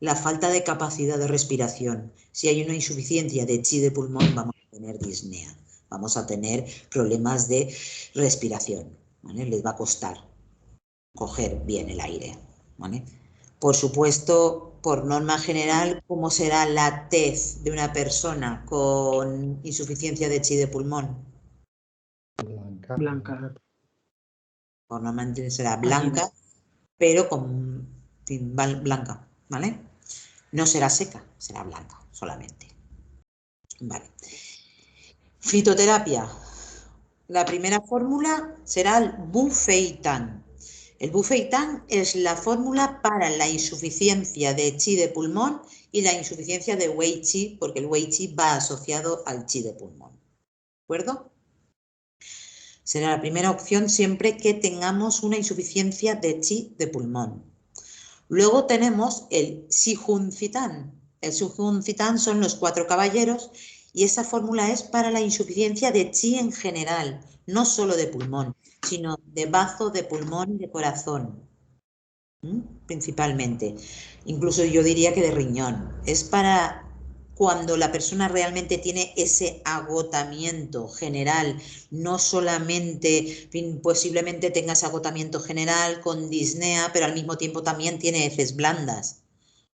La falta de capacidad de respiración. Si hay una insuficiencia de chi de pulmón, vamos a tener disnea. Vamos a tener problemas de respiración. ¿Vale? Les va a costar coger bien el aire. ¿Vale? Por supuesto, por norma general, ¿cómo será la tez de una persona con insuficiencia de chi de pulmón? Blanca. Por norma será blanca, pero con blanca, ¿vale? No será seca, será blanca solamente. Vale. Fitoterapia. La primera fórmula será el Bufeitán. El Bufeitán es la fórmula para la insuficiencia de chi de pulmón y la insuficiencia de Wei Qi, porque el Wei Qi va asociado al chi de pulmón. ¿De acuerdo? Será la primera opción siempre que tengamos una insuficiencia de chi de pulmón. Luego tenemos el Sijuncitán. El Sijuncitán son los 4 caballeros y esa fórmula es para la insuficiencia de chi en general, no solo de pulmón, sino de bazo, de pulmón y de corazón, principalmente. Incluso yo diría que de riñón. Es para cuando la persona realmente tiene ese agotamiento general, no solamente, posiblemente tenga ese agotamiento general con disnea, pero al mismo tiempo también tiene heces blandas,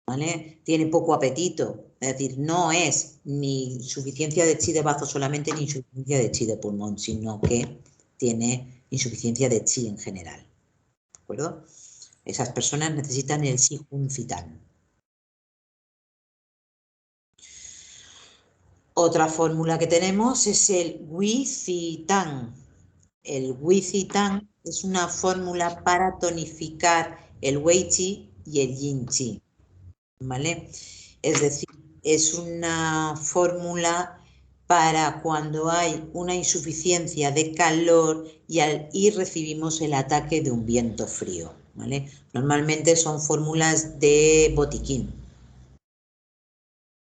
¿vale? Tiene poco apetito, es decir, no es ni insuficiencia de chi de bazo solamente ni insuficiencia de chi de pulmón, sino que tiene insuficiencia de chi en general, ¿de acuerdo? Esas personas necesitan el Sijuncitán. Otra fórmula que tenemos es el Wicitán. El Wicitán es una fórmula para tonificar el Wei Qi y el Yin Qi, ¿vale? Es decir, es una fórmula para cuando hay una insuficiencia de calor y recibimos el ataque de un viento frío, ¿vale? Normalmente son fórmulas de botiquín.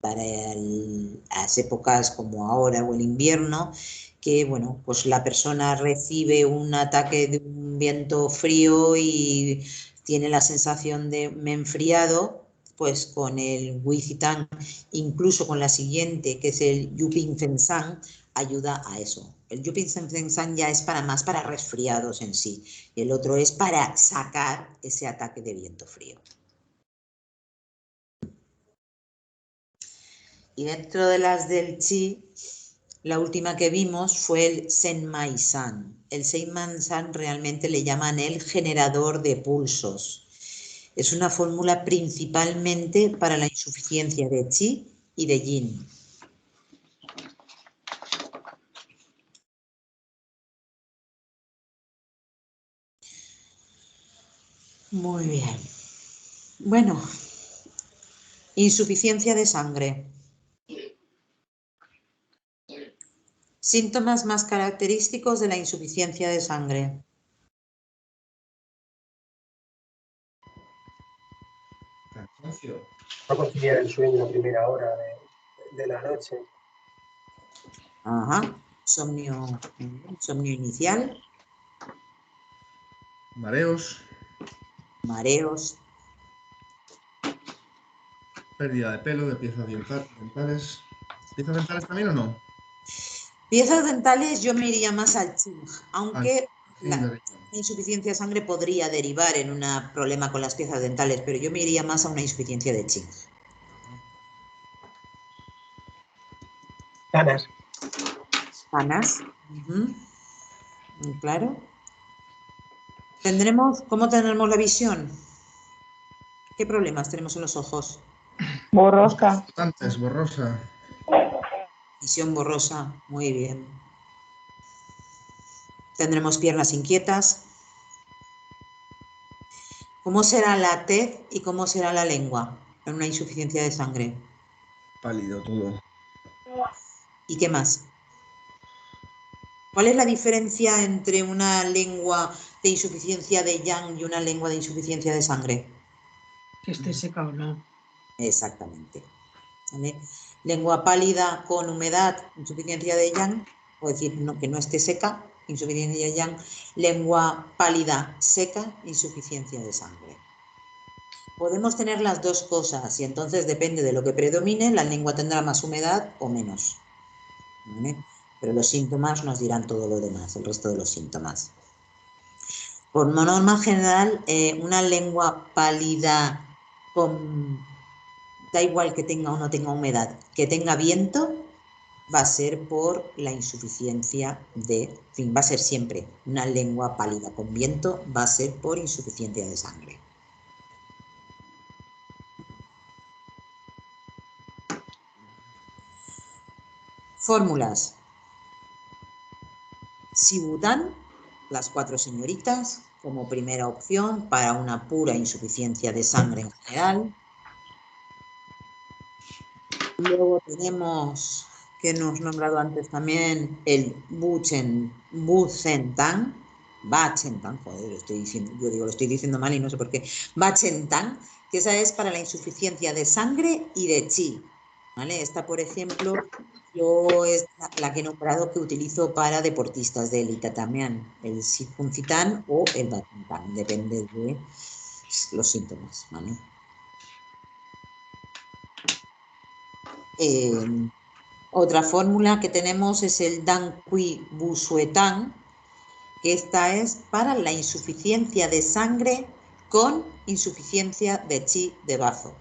Para las épocas como ahora o el invierno, que bueno, pues la persona recibe un ataque de un viento frío y tiene la sensación de me he enfriado, pues con el Wicitán, incluso con la siguiente, que es el Yuping Fensang, ayuda a eso. El Yuping Fensang ya es más para resfriados en sí, y el otro es para sacar ese ataque de viento frío. Y dentro de las del chi La última que vimos fue el Senmai-san. El Senmai-san realmente le llaman el generador de pulsos. Es una fórmula principalmente para la insuficiencia de Qi y de Yin. Muy bien. Bueno, insuficiencia de sangre. Síntomas más característicos de la insuficiencia de sangre. Cansancio. No conciliar el sueño a primera hora de la noche. Ajá. Insomnio inicial. Mareos. Mareos. Pérdida de pelo, de piezas dentales. ¿Piezas dentales también o no? Piezas dentales yo me iría más al Qing, aunque Sí, la insuficiencia de sangre podría derivar en un problema con las piezas dentales, pero yo me iría más a una insuficiencia de Qing. Ganas. Ganas. Muy claro. ¿Cómo tendremos la visión? ¿Qué problemas tenemos en los ojos? Borrosa. Antes, borrosa. Visión borrosa, muy bien. Tendremos piernas inquietas. ¿Cómo será la tez y cómo será la lengua en una insuficiencia de sangre? Pálido todo. ¿Y qué más? ¿Cuál es la diferencia entre una lengua de insuficiencia de Yang y una lengua de insuficiencia de sangre? Que esté seca o no. Exactamente. ¿Vale? Lengua pálida con humedad, insuficiencia de Yang, o decir que no esté seca, insuficiencia de Yang. Lengua pálida seca, insuficiencia de sangre. Podemos tener las dos cosas y entonces depende de lo que predomine, la lengua tendrá más humedad o menos. ¿Vale? Pero los síntomas nos dirán todo lo demás, el resto de los síntomas. Por norma general, una lengua pálida da igual que tenga o no tenga humedad, que tenga viento, va a ser por la insuficiencia va a ser siempre una lengua pálida con viento, va a ser por insuficiencia de sangre. Fórmulas. Sibután, las 4 señoritas, como primera opción para una pura insuficiencia de sangre en general. Luego tenemos, que hemos nombrado antes también, el Buchentan, joder, lo estoy diciendo mal y no sé por qué, Bachentan, que esa es para la insuficiencia de sangre y de Qi. ¿Vale? Esta, por ejemplo, yo es la que he nombrado que utilizo para deportistas de élite también, el Sifuncitan o el Bachentan, depende de los síntomas, ¿vale? Otra fórmula que tenemos es el Dan-Qui Busuetan, que esta es para la insuficiencia de sangre con insuficiencia de Qi de bazo.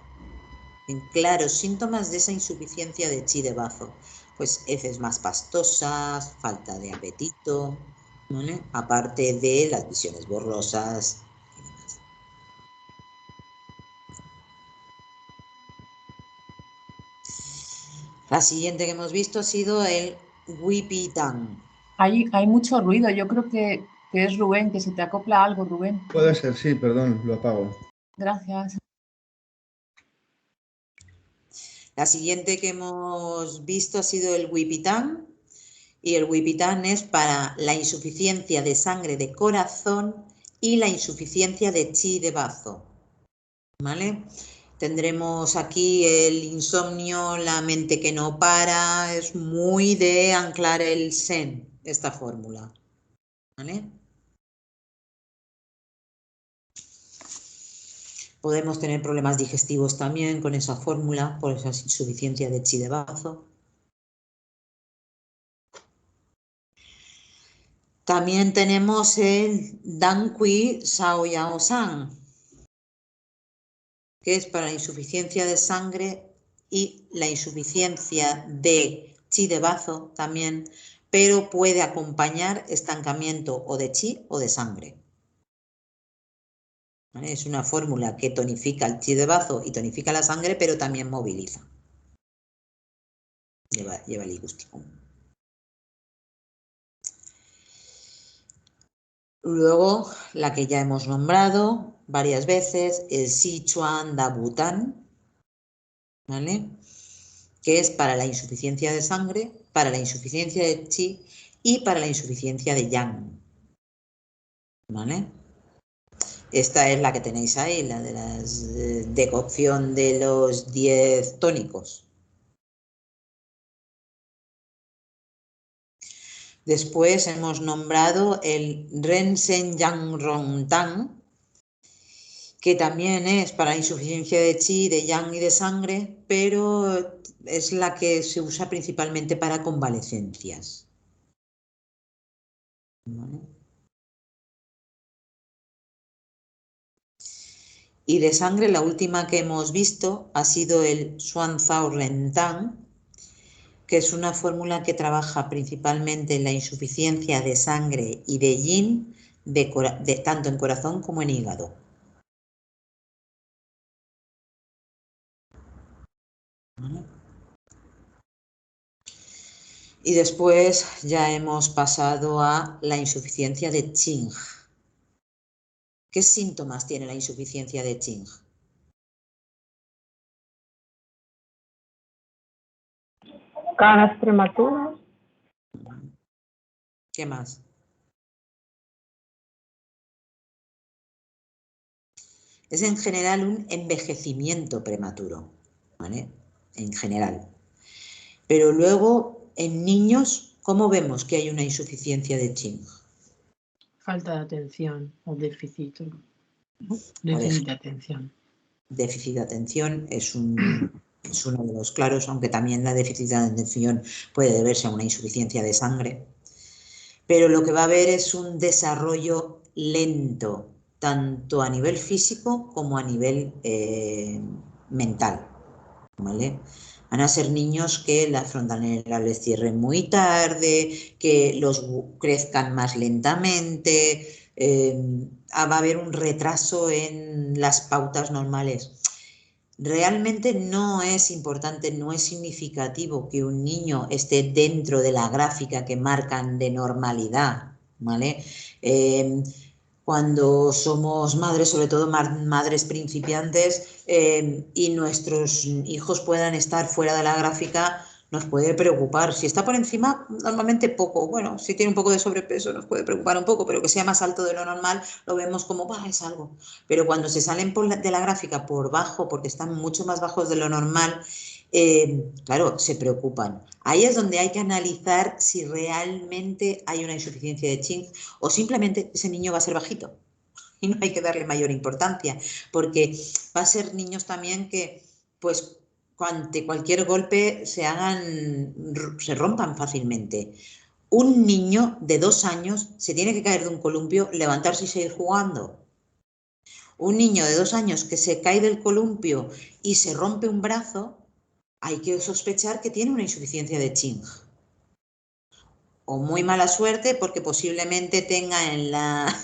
En claros síntomas de esa insuficiencia de Qi de bazo, pues heces más pastosas, falta de apetito, ¿vale? Aparte de las visiones borrosas. La siguiente que hemos visto ha sido el Wipitan. Hay mucho ruido, yo creo que es Rubén, que se te acopla algo, Rubén. Puede ser, sí, perdón, lo apago. Gracias. La siguiente que hemos visto ha sido el Wipitan, y el Wipitan es para la insuficiencia de sangre de corazón y la insuficiencia de Qi de bazo. ¿Vale? Tendremos aquí el insomnio, la mente que no para, es muy de anclar el Zen, esta fórmula. ¿Vale? Podemos tener problemas digestivos también con esa fórmula, por esa insuficiencia de Qi de bazo. También tenemos el Dan-Qui Shaoyao-San, que es para la insuficiencia de sangre y la insuficiencia de chi de bazo también, pero puede acompañar estancamiento o de chi o de sangre. ¿Vale? Es una fórmula que tonifica el chi de bazo y tonifica la sangre, pero también moviliza. Lleva ligusticum. Luego, la que ya hemos nombrado varias veces, el Sichuan da Bután, ¿vale? Que es para la insuficiencia de sangre, para la insuficiencia de chi y para la insuficiencia de yang, ¿vale? Esta es la que tenéis ahí, la de la decocción de los 10 tónicos. Después hemos nombrado el Rensen Yang Rong Tang, que también es para insuficiencia de chi, de yang y de sangre, pero es la que se usa principalmente para convalecencias. ¿Vale? Y de sangre, la última que hemos visto ha sido el Xuanzao Rentang, que es una fórmula que trabaja principalmente en la insuficiencia de sangre y de yin, tanto en corazón como en hígado. ¿Vale? Y después ya hemos pasado a la insuficiencia de Qing. ¿Qué síntomas tiene la insuficiencia de Qing? Caras prematuras. ¿Qué más? Es en general un envejecimiento prematuro, ¿vale? En general. Pero luego, en niños, ¿cómo vemos que hay una insuficiencia de Qing? Falta de atención o déficit. Déficit de atención. Déficit de atención es uno de los claros, aunque también la déficit de atención puede deberse a una insuficiencia de sangre. Pero lo que va a haber es un desarrollo lento, tanto a nivel físico como a nivel mental, ¿vale? Van a ser niños que la frontalera les cierre muy tarde, que los crezcan más lentamente, va a haber un retraso en las pautas normales. Realmente no es importante, no es significativo que un niño esté dentro de la gráfica que marcan de normalidad, ¿vale? Cuando somos madres, sobre todo madres principiantes, y nuestros hijos puedan estar fuera de la gráfica, nos puede preocupar. Si está por encima, normalmente poco. Bueno, si tiene un poco de sobrepeso nos puede preocupar un poco, pero que sea más alto de lo normal lo vemos como, bah, es algo. Pero cuando se salen de la gráfica por bajo, porque están mucho más bajos de lo normal, claro, se preocupan. Ahí es donde hay que analizar si realmente hay una insuficiencia de Qing o simplemente ese niño va a ser bajito y no hay que darle mayor importancia, porque va a ser niños también que, pues, ante cualquier golpe se rompan fácilmente. Un niño de 2 años se tiene que caer de un columpio, levantarse y seguir jugando. Un niño de 2 años que se cae del columpio y se rompe un brazo, hay que sospechar que tiene una insuficiencia de Qing. O muy mala suerte porque posiblemente tenga en la...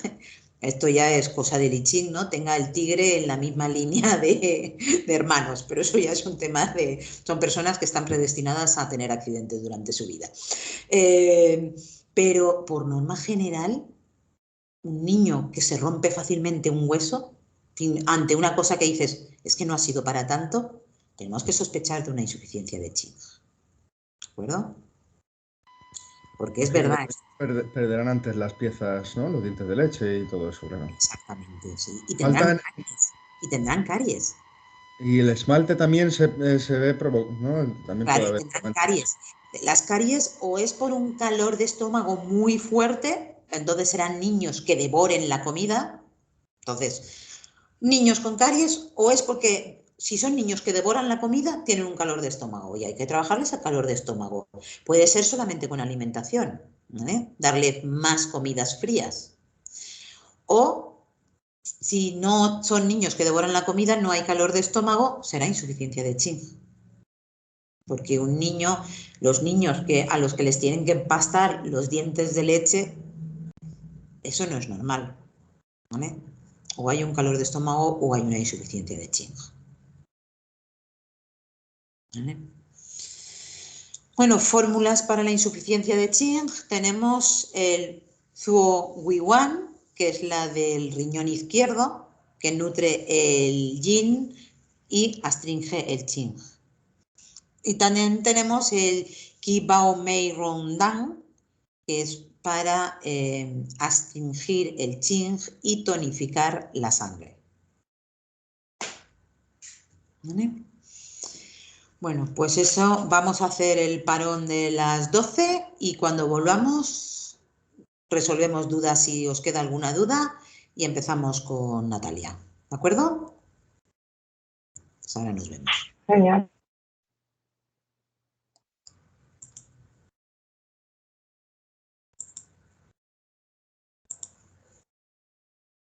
Esto ya es cosa de I Ching, ¿no? Tenga el tigre en la misma línea de hermanos, pero eso ya es un tema de... Son personas que están predestinadas a tener accidentes durante su vida. Pero por norma general, un niño que se rompe fácilmente un hueso, ante una cosa que dices, es que no ha sido para tanto, tenemos que sospechar de una insuficiencia de Qing. ¿De acuerdo? Porque es verdad. Perderán antes las piezas, ¿no? Los dientes de leche y todo eso, claro. Exactamente, sí. Y tendrán caries. Y el esmalte también se ve provocado, ¿no? También Claro, puede haber tendrán caries. Las caries o es por un calor de estómago muy fuerte, entonces serán niños que devoren la comida. Entonces, niños con caries, o es porque si son niños que devoran la comida, tienen un calor de estómago y hay que trabajarles el calor de estómago. Puede ser solamente con alimentación, ¿vale? Darle más comidas frías. O si no son niños que devoran la comida, no hay calor de estómago, será insuficiencia de Qing. Porque un niño, los niños a los que les tienen que empastar los dientes de leche, eso no es normal, ¿vale? O hay un calor de estómago o hay una insuficiencia de Ching. ¿Vale? Bueno, fórmulas para la insuficiencia de Ching. Tenemos el Zuo Wi-Wan, que es la del riñón izquierdo, que nutre el yin y astringe el Ching. Y también tenemos el Qi Bao Mei Rong Dan, que es para astringir el Ching y tonificar la sangre. ¿Vale? Bueno, pues eso, vamos a hacer el parón de las 12 y cuando volvamos resolvemos dudas si os queda alguna duda y empezamos con Natalia. ¿De acuerdo? Pues ahora nos vemos. Genial.